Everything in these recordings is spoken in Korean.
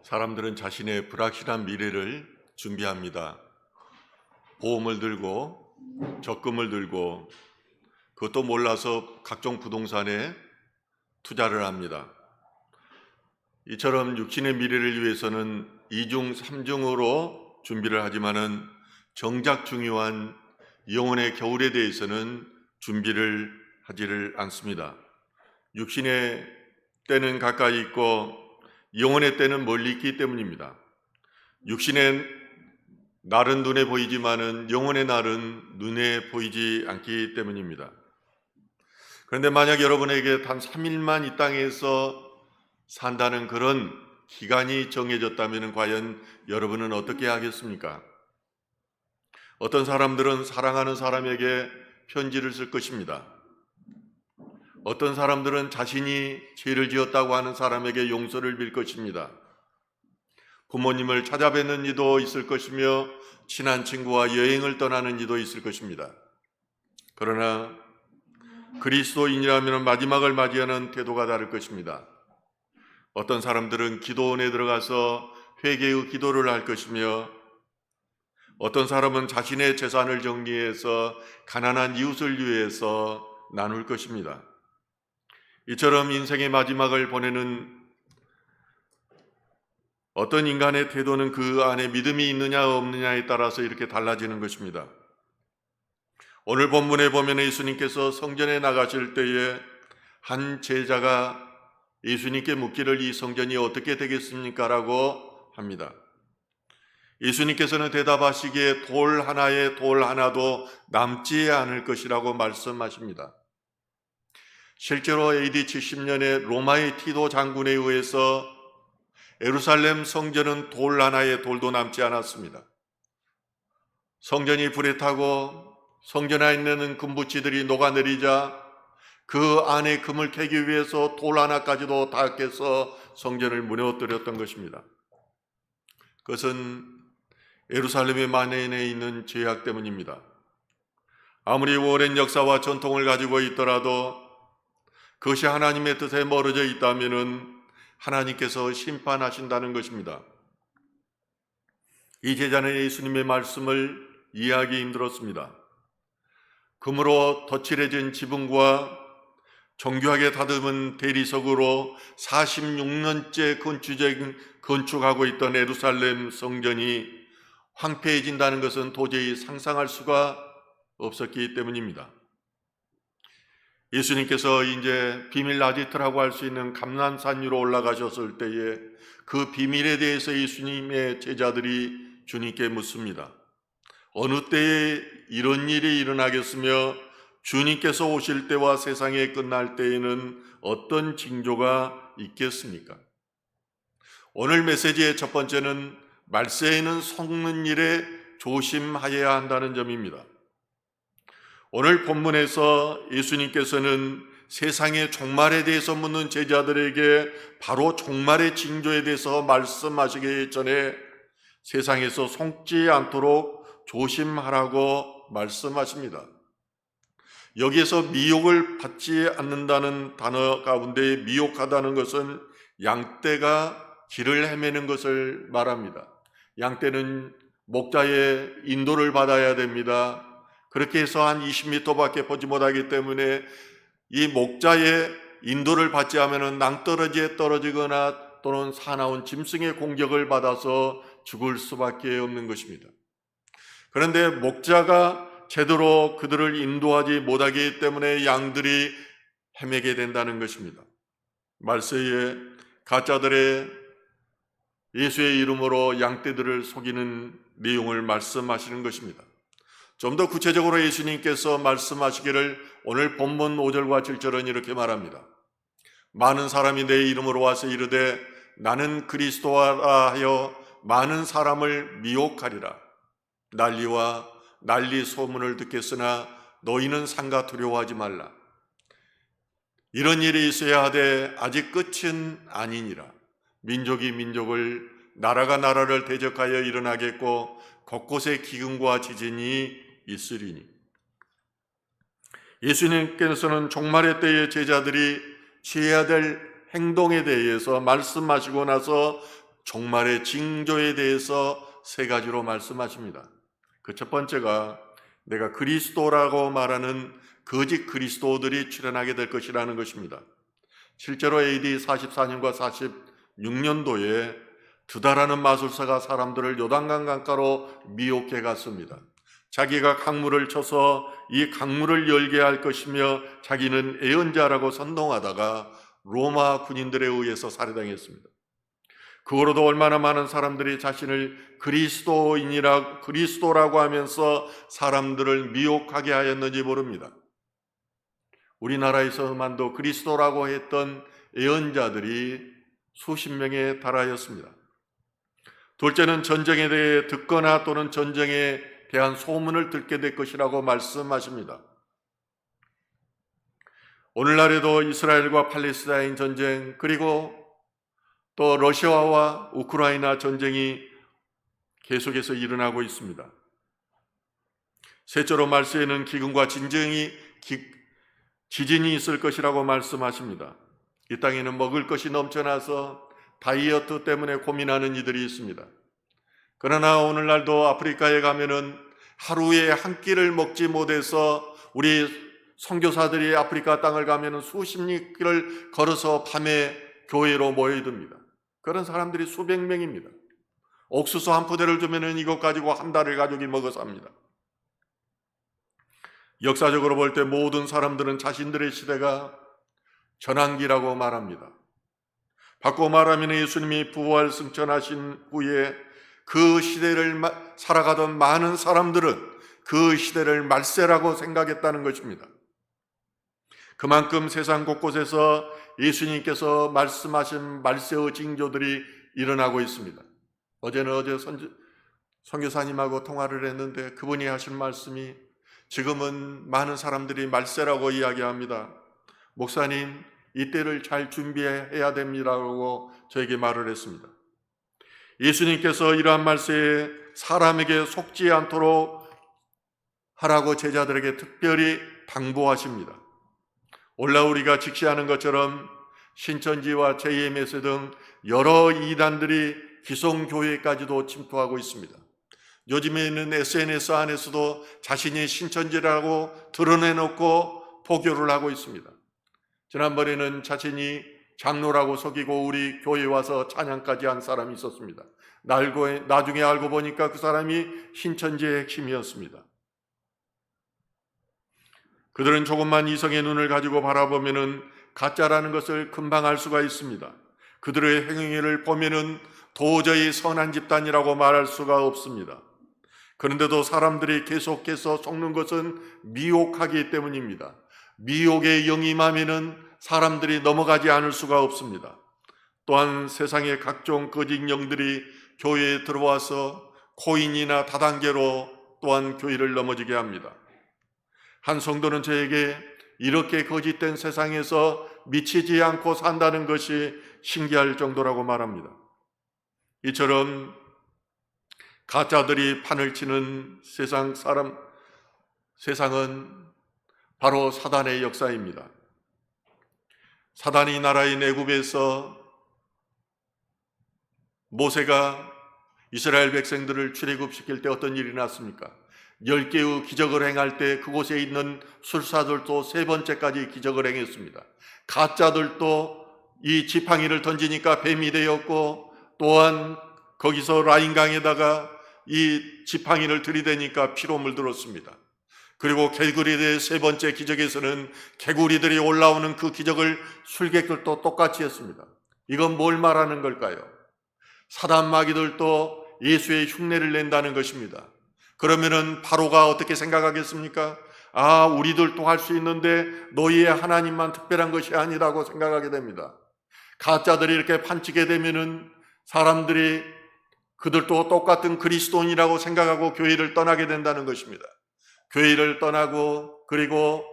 사람들은 자신의 불확실한 미래를 준비합니다. 보험을 들고 적금을 들고 그것도 몰라서 각종 부동산에 투자를 합니다. 이처럼 육신의 미래를 위해서는 2중, 3중으로 준비를 하지만은 정작 중요한 영혼의 겨울에 대해서는 준비를 하지를 않습니다. 육신의 때는 가까이 있고 영혼의 때는 멀리 있기 때문입니다. 육신의 날은 눈에 보이지만은 영혼의 날은 눈에 보이지 않기 때문입니다. 그런데 만약 여러분에게 단 3일만 이 땅에서 산다는 그런 기간이 정해졌다면 과연 여러분은 어떻게 하겠습니까? 어떤 사람들은 사랑하는 사람에게 편지를 쓸 것입니다. 어떤 사람들은 자신이 죄를 지었다고 하는 사람에게 용서를 빌 것입니다. 부모님을 찾아뵙는 이도 있을 것이며 친한 친구와 여행을 떠나는 이도 있을 것입니다. 그러나 그리스도인이라면 마지막을 맞이하는 태도가 다를 것입니다. 어떤 사람들은 기도원에 들어가서 회개의 기도를 할 것이며 어떤 사람은 자신의 재산을 정리해서 가난한 이웃을 위해서 나눌 것입니다. 이처럼 인생의 마지막을 보내는 어떤 인간의 태도는 그 안에 믿음이 있느냐 없느냐에 따라서 이렇게 달라지는 것입니다. 오늘 본문에 보면 예수님께서 성전에 나가실 때에 한 제자가 예수님께 묻기를 이 성전이 어떻게 되겠습니까? 라고 합니다. 예수님께서는 대답하시기에 돌 하나도 남지 않을 것이라고 말씀하십니다. 실제로 AD 70년에 로마의 티도 장군에 의해서 예루살렘 성전은 돌 하나의 돌도 남지 않았습니다. 성전이 불에 타고 성전 안에 있는 금붙이들이 녹아내리자 그 안에 금을 캐기 위해서 돌 하나까지도 다 깨서 성전을 무너뜨렸던 것입니다. 그것은 예루살렘의 만연해 있는 죄악 때문입니다. 아무리 오랜 역사와 전통을 가지고 있더라도 그것이 하나님의 뜻에 멀어져 있다면은 하나님께서 심판하신다는 것입니다. 이 제자는 예수님의 말씀을 이해하기 힘들었습니다. 금으로 덧칠해진 지붕과 정교하게 다듬은 대리석으로 46년째 건축하고 있던 예루살렘 성전이 황폐해진다는 것은 도저히 상상할 수가 없었기 때문입니다. 예수님께서 이제 비밀 아지트라고 할 수 있는 감람산 위로 올라가셨을 때에 그 비밀에 대해서 예수님의 제자들이 주님께 묻습니다. 어느 때에 이런 일이 일어나겠으며 주님께서 오실 때와 세상이 끝날 때에는 어떤 징조가 있겠습니까? 오늘 메시지의 첫 번째는 말세에는 속는 일에 조심하여야 한다는 점입니다. 오늘 본문에서 예수님께서는 세상의 종말에 대해서 묻는 제자들에게 바로 종말의 징조에 대해서 말씀하시기 전에 세상에서 속지 않도록 조심하라고 말씀하십니다. 여기에서 미혹을 받지 않는다는 단어 가운데 미혹하다는 것은 양떼가 길을 헤매는 것을 말합니다. 양떼는 목자의 인도를 받아야 됩니다. 그렇게 해서 한 20m밖에 보지 못하기 때문에 이 목자의 인도를 받지 않으면 낭떠러지에 떨어지거나 또는 사나운 짐승의 공격을 받아서 죽을 수밖에 없는 것입니다. 그런데 목자가 제대로 그들을 인도하지 못하기 때문에 양들이 헤매게 된다는 것입니다. 말세에 가짜들의 예수의 이름으로 양떼들을 속이는 내용을 말씀하시는 것입니다. 좀 더 구체적으로 예수님께서 말씀하시기를 오늘 본문 5절과 7절은 이렇게 말합니다. 많은 사람이 내 이름으로 와서 이르되 나는 그리스도라 하여 많은 사람을 미혹하리라. 난리와 난리 소문을 듣겠으나 너희는 상가 두려워하지 말라. 이런 일이 있어야 하되 아직 끝은 아니니라. 민족이 민족을 나라가 나라를 대적하여 일어나겠고 곳곳에 기근과 지진이 있으리니. 예수님께서는 종말의 때에 제자들이 취해야 될 행동에 대해서 말씀하시고 나서 종말의 징조에 대해서 세 가지로 말씀하십니다. 그 첫 번째가 내가 그리스도라고 말하는 거짓 그리스도들이 출현하게 될 것이라는 것입니다. 실제로 AD 44년과 46년도에 드다라는 마술사가 사람들을 요단강 강가로 미혹해 갔습니다. 자기가 강물을 쳐서 이 강물을 열게 할 것이며 자기는 예언자라고 선동하다가 로마 군인들에 의해서 살해당했습니다. 그 후로도 얼마나 많은 사람들이 자신을 그리스도라고 하면서 사람들을 미혹하게 하였는지 모릅니다. 우리나라에서만도 그리스도라고 했던 예언자들이 수십 명에 달하였습니다. 둘째는 전쟁에 대해 듣거나 또는 전쟁에 대한 소문을 듣게 될 것이라고 말씀하십니다. 오늘날에도 이스라엘과 팔레스타인 전쟁, 그리고 또 러시아와 우크라이나 전쟁이 계속해서 일어나고 있습니다. 셋째로 말세에는 기근과 지진이 있을 것이라고 말씀하십니다. 이 땅에는 먹을 것이 넘쳐나서 다이어트 때문에 고민하는 이들이 있습니다. 그러나 오늘날도 아프리카에 가면은 하루에 한 끼를 먹지 못해서 우리 선교사들이 아프리카 땅을 가면은 수십 리를 걸어서 밤에 교회로 모여듭니다. 그런 사람들이 수백 명입니다. 옥수수 한 포대를 주면은 이것 가지고 한 달을 가족이 먹어 삽니다. 역사적으로 볼 때 모든 사람들은 자신들의 시대가 전환기라고 말합니다. 바꿔 말하면 예수님이 부활 승천하신 후에 그 시대를 살아가던 많은 사람들은 그 시대를 말세라고 생각했다는 것입니다. 그만큼 세상 곳곳에서 예수님께서 말씀하신 말세의 징조들이 일어나고 있습니다. 어제 선교사님하고 통화를 했는데 그분이 하신 말씀이 지금은 많은 사람들이 말세라고 이야기합니다. 목사님, 이때를 잘 준비해야 됩니다라고 저에게 말을 했습니다. 예수님께서 이러한 말세에 사람에게 속지 않도록 하라고 제자들에게 특별히 당부하십니다. 올라 우리가 직시하는 것처럼 신천지와 JMS 등 여러 이단들이 기성교회까지도 침투하고 있습니다. 요즘에는 SNS 안에서도 자신이 신천지라고 드러내놓고 포교를 하고 있습니다. 지난번에는 자신이 장로라고 속이고 우리 교회에 와서 찬양까지 한 사람이 있었습니다. 나중에 알고 보니까 그 사람이 신천지의 핵심이었습니다. 그들은 조금만 이성의 눈을 가지고 바라보면은 가짜라는 것을 금방 알 수가 있습니다. 그들의 행위를 보면은 도저히 선한 집단이라고 말할 수가 없습니다. 그런데도 사람들이 계속해서 속는 것은 미혹하기 때문입니다. 미혹에 영임하면은 사람들이 넘어가지 않을 수가 없습니다. 또한 세상의 각종 거짓 영들이 교회에 들어와서 코인이나 다단계로 또한 교회를 넘어지게 합니다. 한 성도는 저에게 이렇게 거짓된 세상에서 미치지 않고 산다는 것이 신기할 정도라고 말합니다. 이처럼 가짜들이 판을 치는 세상은 바로 사단의 역사입니다. 사단이 나라인 애굽에서 모세가 이스라엘 백성들을 출애굽시킬 때 어떤 일이 났습니까? 10개의 기적을 행할 때 그곳에 있는 술사들도 세 번째까지 기적을 행했습니다. 가짜들도 이 지팡이를 던지니까 뱀이 되었고, 또한 거기서 라인강에다가 이 지팡이를 들이대니까 피로 물들었습니다. 그리고 개구리들의 세 번째 기적에서는 개구리들이 올라오는 그 기적을 술객들도 똑같이 했습니다. 이건 뭘 말하는 걸까요? 사단 마귀들도 예수의 흉내를 낸다는 것입니다. 그러면은 바로가 어떻게 생각하겠습니까? 아, 우리들도 할 수 있는데 너희의 하나님만 특별한 것이 아니라고 생각하게 됩니다. 가짜들이 이렇게 판치게 되면은 사람들이 그들도 똑같은 그리스도인이라고 생각하고 교회를 떠나게 된다는 것입니다. 교회를 떠나고 그리고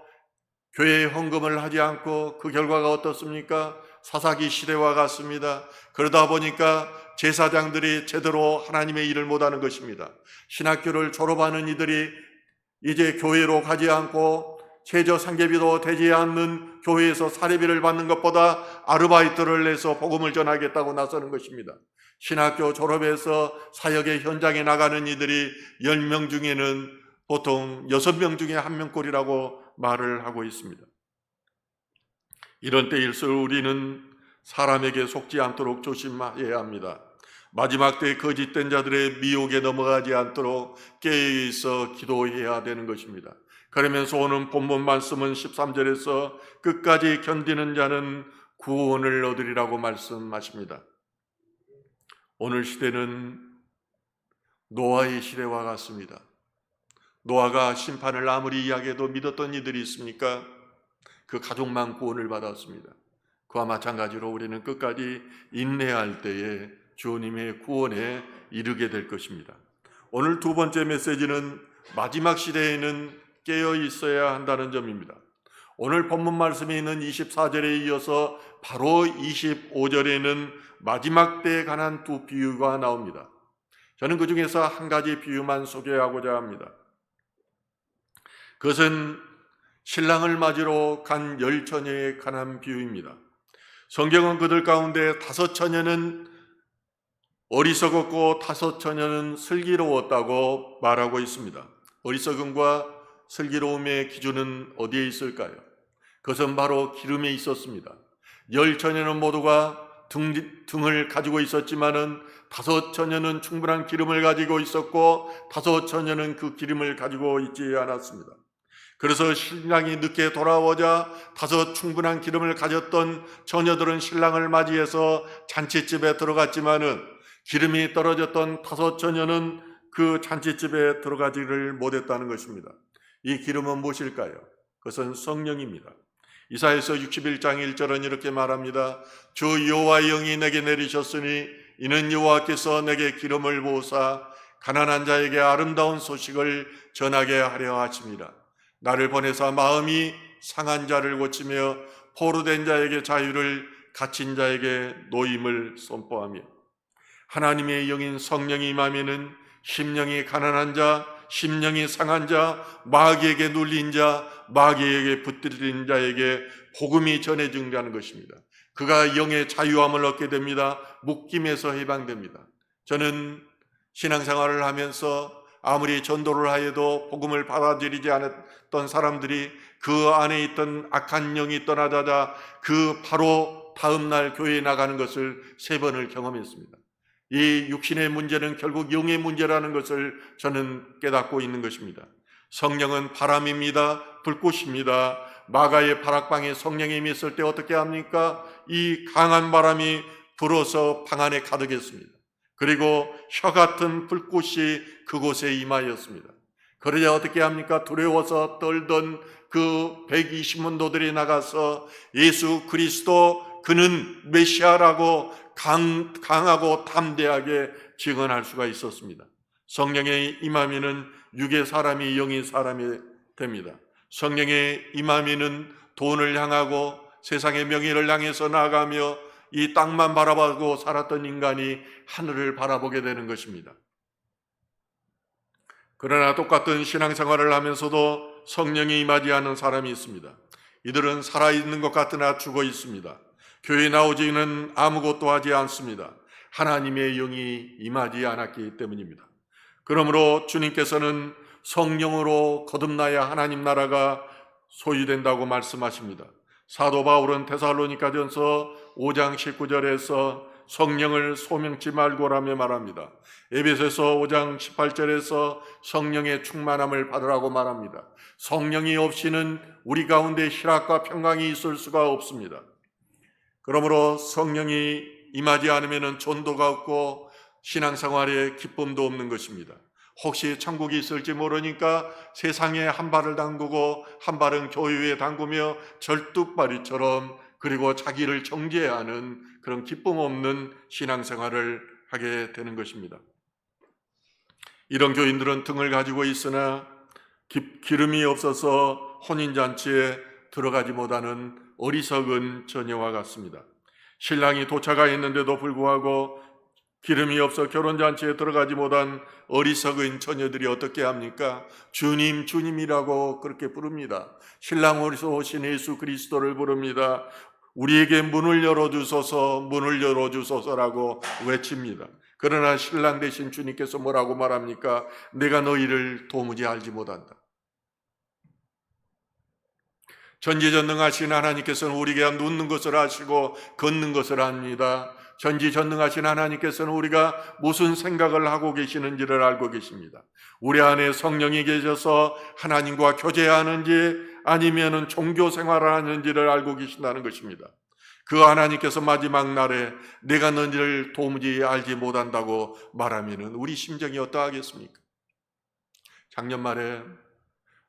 교회에 헌금을 하지 않고 그 결과가 어떻습니까? 사사기 시대와 같습니다. 그러다 보니까 제사장들이 제대로 하나님의 일을 못하는 것입니다. 신학교를 졸업하는 이들이 이제 교회로 가지 않고 세저 상계비도 되지 않는 교회에서 사례비를 받는 것보다 아르바이트를 내서 복음을 전하겠다고 나서는 것입니다. 신학교 졸업해서 사역의 현장에 나가는 이들이 10명 중에는 보통 6명 중에 1명꼴이라고 말을 하고 있습니다. 이런 때일수록 우리는 사람에게 속지 않도록 조심해야 합니다. 마지막 때 거짓된 자들의 미혹에 넘어가지 않도록 깨어있어 기도해야 되는 것입니다. 그러면서 오늘 본문 말씀은 13절에서 끝까지 견디는 자는 구원을 얻으리라고 말씀하십니다. 오늘 시대는 노아의 시대와 같습니다. 노아가 심판을 아무리 이야기해도 믿었던 이들이 있습니까? 그 가족만 구원을 받았습니다. 그와 마찬가지로 우리는 끝까지 인내할 때에 주님의 구원에 이르게 될 것입니다. 오늘 두 번째 메시지는 마지막 시대에는 깨어 있어야 한다는 점입니다. 오늘 본문 말씀에 있는 24절에 이어서 바로 25절에는 마지막 때에 관한 두 비유가 나옵니다. 저는 그 중에서 한 가지 비유만 소개하고자 합니다. 그것은 신랑을 맞으러 간 10처녀에 관한 비유입니다. 성경은 그들 가운데 5처녀는 어리석었고 5처녀는 슬기로웠다고 말하고 있습니다. 어리석음과 슬기로움의 기준은 어디에 있을까요? 그것은 바로 기름에 있었습니다. 10처녀는 모두가 등을 가지고 있었지만은 5처녀는 충분한 기름을 가지고 있었고 5처녀는 그 기름을 가지고 있지 않았습니다. 그래서 신랑이 늦게 돌아오자 5 충분한 기름을 가졌던 처녀들은 신랑을 맞이해서 잔치집에 들어갔지만은 기름이 떨어졌던 5 처녀는 그 잔치집에 들어가지를 못했다는 것입니다. 이 기름은 무엇일까요? 그것은 성령입니다. 이사야서 61장 1절은 이렇게 말합니다. 주 여호와의 영이 내게 내리셨으니 이는 여호와께서 내게 기름을 부으사 가난한 자에게 아름다운 소식을 전하게 하려 하십니다. 나를 보내사 마음이 상한 자를 고치며 포로된 자에게 자유를, 갇힌 자에게 노임을 선포하며, 하나님의 영인 성령이 임하면은 심령이 가난한 자, 심령이 상한 자, 마귀에게 눌린 자, 마귀에게 붙들린 자에게 복음이 전해진다는 것입니다. 그가 영의 자유함을 얻게 됩니다. 묶임에서 해방됩니다. 저는 신앙생활을 하면서 아무리 전도를 하여도 복음을 받아들이지 않았던 사람들이 그 안에 있던 악한 영이 떠나자자 그 바로 다음날 교회에 나가는 것을 3번을 경험했습니다. 이 육신의 문제는 결국 영의 문제라는 것을 저는 깨닫고 있는 것입니다. 성령은 바람입니다. 불꽃입니다. 마가의 바락방에 성령이 임했을 때 어떻게 합니까? 이 강한 바람이 불어서 방 안에 가득했습니다. 그리고 혀 같은 불꽃이 그곳에 임하였습니다. 그러자 어떻게 합니까? 두려워서 떨던 그 120문도들이 나가서 예수 그리스도 그는 메시아라고 강하고 담대하게 증언할 수가 있었습니다. 성령의 임하면은 육의 사람이 영의 사람이 됩니다. 성령의 임하면은 돈을 향하고 세상의 명예를 향해서 나아가며 이 땅만 바라보고 살았던 인간이 하늘을 바라보게 되는 것입니다. 그러나 똑같은 신앙생활을 하면서도 성령이 임하지 않은 사람이 있습니다. 이들은 살아있는 것 같으나 죽어 있습니다. 교회에 나오지는 아무것도 하지 않습니다. 하나님의 영이 임하지 않았기 때문입니다. 그러므로 주님께서는 성령으로 거듭나야 하나님 나라가 소유된다고 말씀하십니다. 사도 바울은 데살로니가전서 5장 19절에서 성령을 소명치 말고라며 말합니다. 에베소서 5장 18절에서 성령의 충만함을 받으라고 말합니다. 성령이 없이는 우리 가운데 희락과 평강이 있을 수가 없습니다. 그러므로 성령이 임하지 않으면 전도가 없고 신앙생활에 기쁨도 없는 것입니다. 혹시 천국이 있을지 모르니까 세상에 한 발을 담그고 한 발은 교회에 담그며 절뚝발이처럼 그리고 자기를 정죄하는 그런 기쁨 없는 신앙생활을 하게 되는 것입니다. 이런 교인들은 등을 가지고 있으나 기름이 없어서 혼인잔치에 들어가지 못하는 어리석은 처녀와 같습니다. 신랑이 도착하 있는데도 불구하고 기름이 없어 결혼잔치에 들어가지 못한 어리석은 처녀들이 어떻게 합니까? 주님, 주님이라고 그렇게 부릅니다. 신랑으로서 오신 예수 그리스도를 부릅니다. 우리에게 문을 열어주소서, 문을 열어주소서라고 외칩니다. 그러나 신랑 되신 주님께서 뭐라고 말합니까? 내가 너희를 도무지 알지 못한다. 전지전능하신 하나님께서는 우리가 눕는 것을 아시고 걷는 것을 압니다. 전지전능하신 하나님께서는 우리가 무슨 생각을 하고 계시는지를 알고 계십니다. 우리 안에 성령이 계셔서 하나님과 교제하는지 아니면 종교 생활을 하는지를 알고 계신다는 것입니다. 그 하나님께서 마지막 날에 내가 너희를 도무지 알지 못한다고 말하면 우리 심정이 어떠하겠습니까? 작년 말에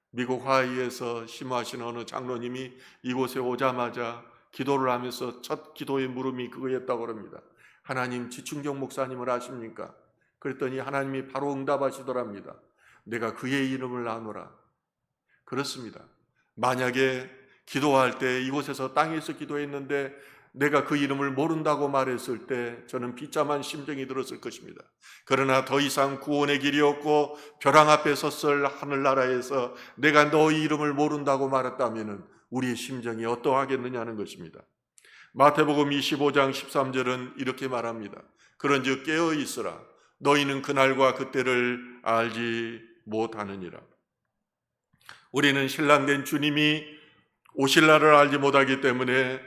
미국 하와이에서 심호하신 어느 장로님이 이곳에 오자마자 기도를 하면서 첫 기도의 물음이 그거였다고 합니다. 하나님, 지충경 목사님을 아십니까? 그랬더니 하나님이 바로 응답하시더랍니다. 내가 그의 이름을 아노라. 그렇습니다. 만약에 기도할 때 이곳에서 땅에서 기도했는데 내가 그 이름을 모른다고 말했을 때 저는 비참한 심정이 들었을 것입니다. 그러나 더 이상 구원의 길이 없고 벼랑 앞에 섰을 하늘나라에서 내가 너희 이름을 모른다고 말했다면 우리의 심정이 어떠하겠느냐는 것입니다. 마태복음 25장 13절은 이렇게 말합니다. 그런즉 깨어 있으라. 너희는 그날과 그때를 알지 못하느니라. 우리는 신랑된 주님이 오실 날을 알지 못하기 때문에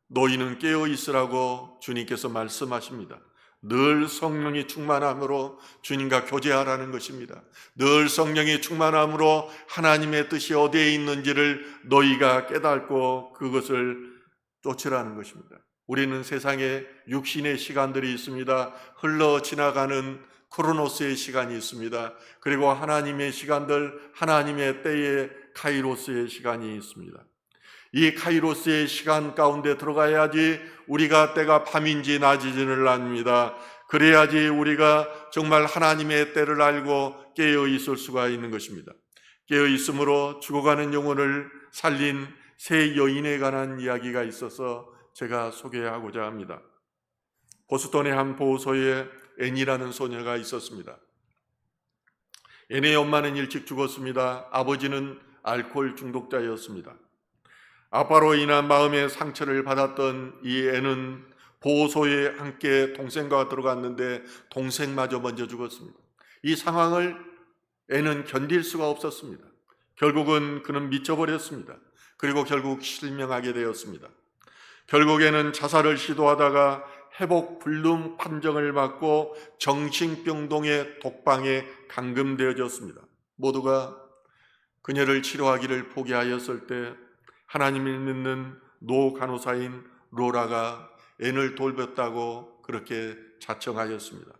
너희는 깨어 있으라고 주님께서 말씀하십니다. 늘 성령이 충만함으로 주님과 교제하라는 것입니다. 늘 성령이 충만함으로 하나님의 뜻이 어디에 있는지를 너희가 깨닫고 그것을 쫓으라는 것입니다. 우리는 세상에 육신의 시간들이 있습니다. 흘러 지나가는 크로노스의 시간이 있습니다. 그리고 하나님의 시간들, 하나님의 때의 카이로스의 시간이 있습니다. 이 카이로스의 시간 가운데 들어가야지 우리가 때가 밤인지 낮인지를 압니다. 그래야지 우리가 정말 하나님의 때를 알고 깨어 있을 수가 있는 것입니다. 깨어 있음으로 죽어가는 영혼을 살린 세 여인에 관한 이야기가 있어서 제가 소개하고자 합니다. 보스턴의 한 보호소에 앤이라는 소녀가 있었습니다. 앤의 엄마는 일찍 죽었습니다. 아버지는 알코올 중독자였습니다. 아빠로 인한 마음의 상처를 받았던 이 앤은 보호소에 함께 동생과 들어갔는데 동생마저 먼저 죽었습니다. 이 상황을 앤은 견딜 수가 없었습니다. 결국은 그는 미쳐버렸습니다. 그리고 결국 실명하게 되었습니다. 결국에는 자살을 시도하다가 회복 불능 판정을 받고 정신병동의 독방에 감금되어졌습니다. 모두가 그녀를 치료하기를 포기하였을 때 하나님을 믿는 노 간호사인 로라가 앤을 돌봤다고 그렇게 자청하였습니다.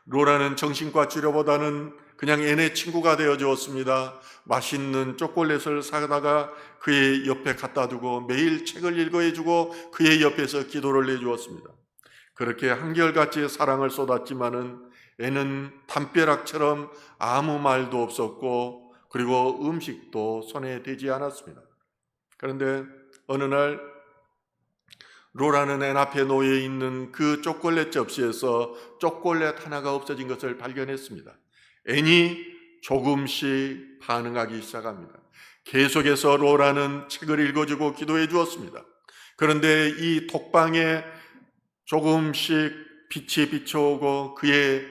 로라는 정신과 치료보다는 그냥 앤의 친구가 되어 주었습니다. 맛있는 초콜릿을 사다가 그의 옆에 갖다 두고 매일 책을 읽어주고 그의 옆에서 기도를 해주었습니다. 그렇게 한결같이 사랑을 쏟았지만은 앤은 담벼락처럼 아무 말도 없었고 그리고 음식도 손에 대지 않았습니다. 그런데 어느 날 로라는 앤 앞에 놓여 있는 그 초콜릿 접시에서 초콜릿 하나가 없어진 것을 발견했습니다. 앤이 조금씩 반응하기 시작합니다. 계속해서 로라는 책을 읽어주고 기도해 주었습니다. 그런데 이 독방에 조금씩 빛이 비춰오고 그의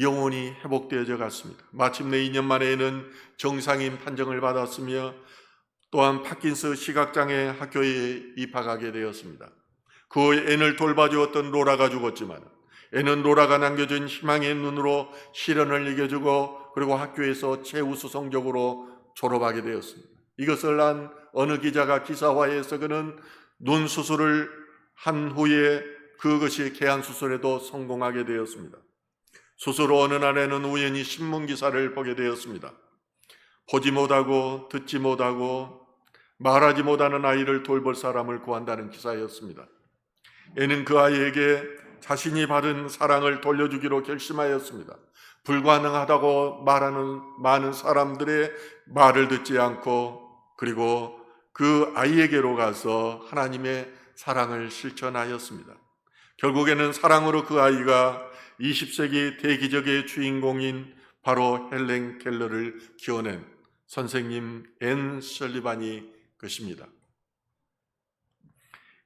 영혼이 회복되어져 갔습니다. 마침내 2년 만에 앤은 정상인 판정을 받았으며 또한 파킨스 시각장애 학교에 입학하게 되었습니다. 그 앤을 돌봐주었던 로라가 죽었지만 앤은 로라가 남겨준 희망의 눈으로 시련을 이겨주고 그리고 학교에서 최우수 성적으로 졸업하게 되었습니다. 이것을 한 어느 기자가 기사화해서 그는 눈 수술을 한 후에 그것이 개안 수술에도 성공하게 되었습니다. 수술 후 어느 날에는 우연히 신문 기사를 보게 되었습니다. 보지 못하고 듣지 못하고 말하지 못하는 아이를 돌볼 사람을 구한다는 기사였습니다. 앤은 그 아이에게 자신이 받은 사랑을 돌려주기로 결심하였습니다. 불가능하다고 말하는 많은 사람들의 말을 듣지 않고 그리고 그 아이에게로 가서 하나님의 사랑을 실천하였습니다. 결국에는 사랑으로 그 아이가 20세기 대기적의 주인공인 바로 헬렌 켈러를 키워낸 선생님 앤 설리반이 것입니다.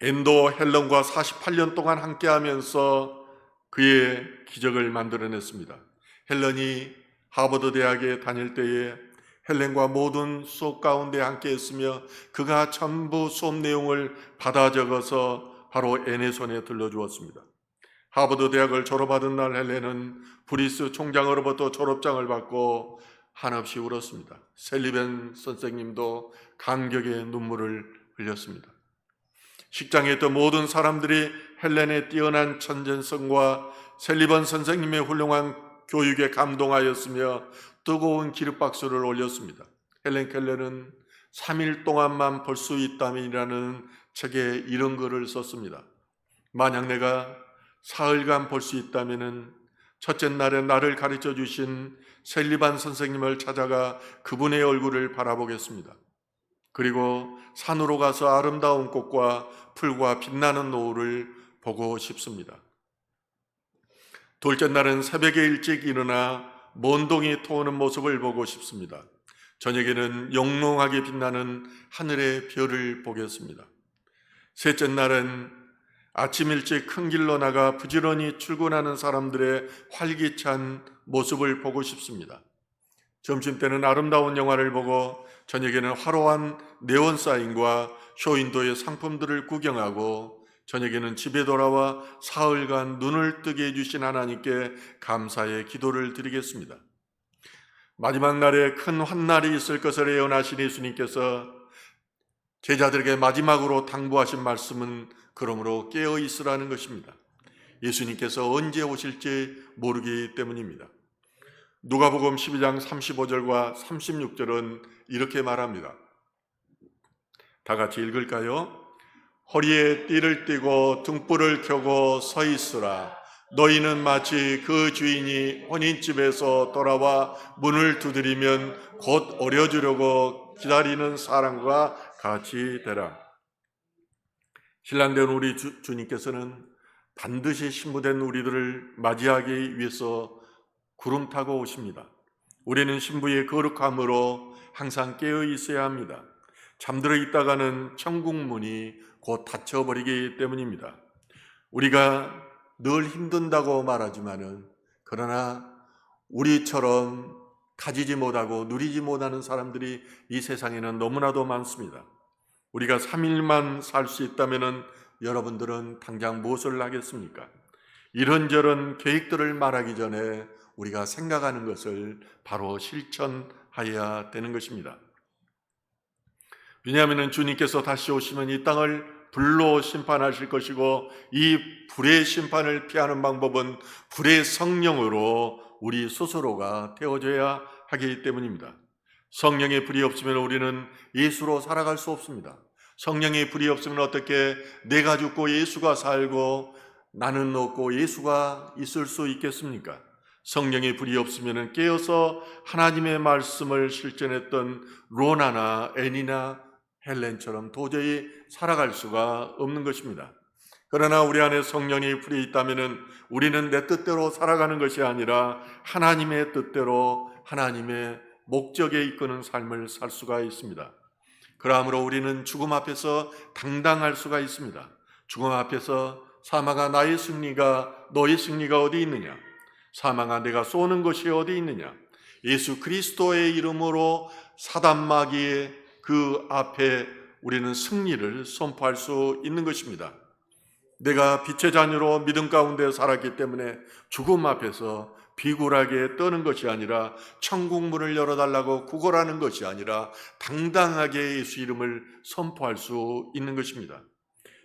앤도 헬렌과 48년 동안 함께하면서 그의 기적을 만들어냈습니다. 헬렌이 하버드 대학에 다닐 때에 헬렌과 모든 수업 가운데 함께했으며 그가 전부 수업 내용을 받아 적어서 바로 앤의 손에 들려주었습니다. 하버드 대학을 졸업하던 날 헬렌은 브리스 총장으로부터 졸업장을 받고 한없이 울었습니다. 셀리반 선생님도 감격의 눈물을 흘렸습니다. 식장에 있던 모든 사람들이 헬렌의 뛰어난 천재성과 셀리반 선생님의 훌륭한 교육에 감동하였으며 뜨거운 기립박수를 올렸습니다. 헬렌 켈러는 3일 동안만 볼 수 있다면이라는 책에 이런 글을 썼습니다. 만약 내가 사흘간 볼 수 있다면 첫째 날에 나를 가르쳐 주신 셀리반 선생님을 찾아가 그분의 얼굴을 바라보겠습니다. 그리고 산으로 가서 아름다운 꽃과 풀과 빛나는 노을을 보고 싶습니다. 둘째 날은 새벽에 일찍 일어나 먼동이 토오는 모습을 보고 싶습니다. 저녁에는 영롱하게 빛나는 하늘의 별을 보겠습니다. 셋째 날은 아침 일찍 큰 길로 나가 부지런히 출근하는 사람들의 활기찬 모습을 보고 싶습니다. 점심때는 아름다운 영화를 보고 저녁에는 화려한 네온 사인과 쇼윈도의 상품들을 구경하고 저녁에는 집에 돌아와 사흘간 눈을 뜨게 해주신 하나님께 감사의 기도를 드리겠습니다. 마지막 날에 큰 환난이 있을 것을 예언하신 예수님께서 제자들에게 마지막으로 당부하신 말씀은 그러므로 깨어 있으라는 것입니다. 예수님께서 언제 오실지 모르기 때문입니다. 누가복음 12장 35절과 36절은 이렇게 말합니다. 다 같이 읽을까요? 허리에 띠를 띠고 등불을 켜고 서 있으라. 너희는 마치 그 주인이 혼인집에서 돌아와 문을 두드리면 곧 열어주려고 기다리는 사람과 같이 되라. 신랑된 우리 주님께서는 반드시 신부된 우리들을 맞이하기 위해서 구름 타고 오십니다. 우리는 신부의 거룩함으로 항상 깨어 있어야 합니다. 잠들어 있다가는 천국 문이 곧 닫혀버리기 때문입니다. 우리가 늘 힘든다고 말하지만은 그러나 우리처럼 가지지 못하고 누리지 못하는 사람들이 이 세상에는 너무나도 많습니다. 우리가 3일만 살 수 있다면은 여러분들은 당장 무엇을 하겠습니까? 이런저런 계획들을 말하기 전에 우리가 생각하는 것을 바로 실천해야 되는 것입니다. 왜냐하면 주님께서 다시 오시면 이 땅을 불로 심판하실 것이고 이 불의 심판을 피하는 방법은 불의 성령으로 우리 스스로가 태워져야 하기 때문입니다. 성령의 불이 없으면 우리는 예수로 살아갈 수 없습니다. 성령의 불이 없으면 어떻게 내가 죽고 예수가 살고 나는 없고 예수가 있을 수 있겠습니까? 성령의 불이 없으면 깨어서 하나님의 말씀을 실천했던 로나나 애니나 헬렌처럼 도저히 살아갈 수가 없는 것입니다. 그러나 우리 안에 성령의 불이 있다면 우리는 내 뜻대로 살아가는 것이 아니라 하나님의 뜻대로 하나님의 목적에 이끄는 삶을 살 수가 있습니다. 그러므로 우리는 죽음 앞에서 당당할 수가 있습니다. 죽음 앞에서 사망아 나의 승리가 너의 승리가 어디 있느냐? 사망아 내가 쏘는 것이 어디 있느냐? 예수 그리스도의 이름으로 사단 마귀의 그 앞에 우리는 승리를 선포할 수 있는 것입니다. 내가 빛의 자녀로 믿음 가운데 살았기 때문에 죽음 앞에서 비굴하게 떠는 것이 아니라 천국 문을 열어달라고 구걸하는 것이 아니라 당당하게 예수 이름을 선포할 수 있는 것입니다.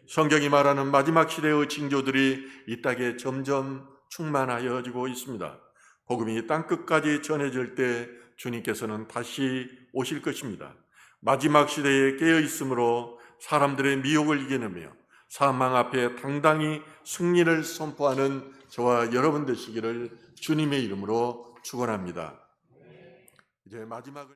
성경이 말하는 마지막 시대의 징조들이 이 땅에 점점 충만하여지고 있습니다. 복음이 땅끝까지 전해질 때 주님께서는 다시 오실 것입니다. 마지막 시대에 깨어 있으므로 사람들의 미혹을 이겨내며 사망 앞에 당당히 승리를 선포하는 저와 여러분 되시기를 주님의 이름으로 축원합니다. 이제 마지막을